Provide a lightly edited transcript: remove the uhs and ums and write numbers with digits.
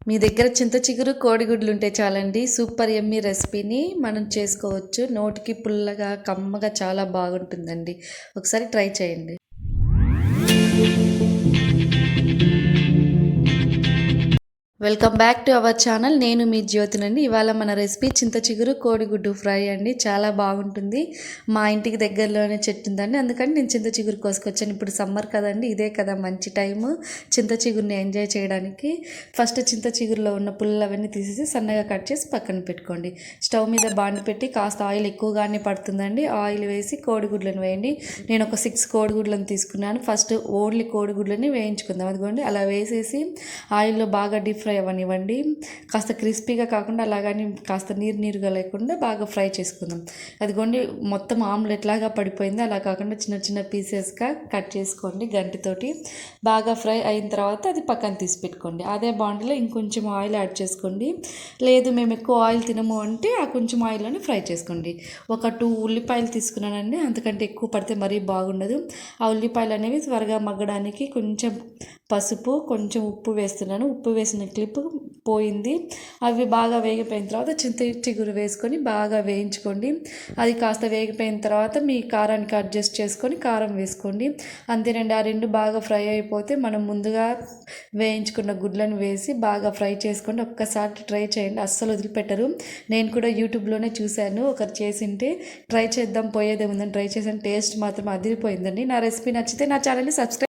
మీ దగ్గర చింత చిగురు కోడిగుడ్లు ఉంటే చాలండి, సూపర్ యమ్మీ రెసిపీని మనం చేసుకోవచ్చు. నోటికి పుల్లగా కమ్మగా చాలా బాగుంటుందండి. ఒకసారి ట్రై చేయండి. Welcome back to our channel. నేను మీ జ్యోతినండి. ఇవాళ మన రెసిపీ చింత చిగురు కోడిగుడ్డు ఫ్రై అండి. చాలా బాగుంటుంది. మా ఇంటికి దగ్గరలోనే చెట్టు ఉందండి, అందుకని నేను చింత చిగురు కోసుకొచ్చాను. ఇప్పుడు సమ్మర్ కదండి, ఇదే కదా మంచి టైము చింత చిగురుని ఎంజాయ్ చేయడానికి. ఫస్ట్ చింత చిగురులో ఉన్న పుల్లలు అవన్నీ తీసేసి సన్నగా కట్ చేసి పక్కన పెట్టుకోండి. స్టవ్ మీద బాండి పెట్టి కాస్త ఆయిల్ ఎక్కువగానే పడుతుందండి. ఆయిల్ వేసి కోడిగుడ్లను వేయండి. నేను ఒక 6 కోడిగుడ్లను తీసుకున్నాను. ఫస్ట్ ఓన్లీ కోడిగుడ్లని వేయించుకుందాం. అదిగోండి అలా వేసేసి ఆయిల్లో బాగా డీప్ ఫ్రై అవ్వనివ్వండి. కాస్త క్రిస్పీగా కాకుండా అలాగని కాస్త నీరుగా లేకుండా బాగా ఫ్రై చేసుకుందాం. అదిగోండి మొత్తం ఆమ్లెట్ లాగా పడిపోయింది. అలా కాకుండా చిన్న చిన్న పీసెస్గా కట్ చేసుకోండి. గంటితోటి బాగా ఫ్రై అయిన తర్వాత అది పక్కన తీసి పెట్టుకోండి. అదే బాండిలో ఇంకొంచెం ఆయిల్ యాడ్ చేసుకోండి. లేదు మేము ఎక్కువ ఆయిల్ తినము అంటే ఆ కొంచెం ఆయిల్లోనే ఫ్రై చేసుకోండి. ఒక 2 ఉల్లిపాయలు తీసుకున్నానండి, అంతకంటే ఎక్కువ పడితే మరీ బాగుండదు. ఆ ఉల్లిపాయలు అనేవి త్వరగా మగ్గడానికి కొంచెం పసుపు, కొంచెం ఉప్పు వేస్తున్నాను. ఉప్పు వేసిన క్లిప్ పోయింది. అవి బాగా వేగిపోయిన తర్వాత చింత చిగురు వేసుకొని బాగా వేయించుకోండి. అది కాస్త వేగిపోయిన తర్వాత మీ కారానికి అడ్జస్ట్ చేసుకొని కారం వేసుకోండి. అంతేనండి. ఆ రెండు బాగా ఫ్రై అయిపోతే మనం ముందుగా వేయించుకున్న గుడ్లను వేసి బాగా ఫ్రై చేసుకోండి. ఒక్కసారి ట్రై చేయండి, అస్సలు వదిలిపెట్టరు. నేను కూడా యూట్యూబ్లోనే చూశాను, ఒకరు చేసింటే ట్రై చేద్దాం పోయేదే ఉందని ట్రై చేశాను. టేస్ట్ మాత్రం అదిరిపోయిందండి. నా రెసిపీ నచ్చితే నా ఛానల్ని సబ్స్క్రైబ్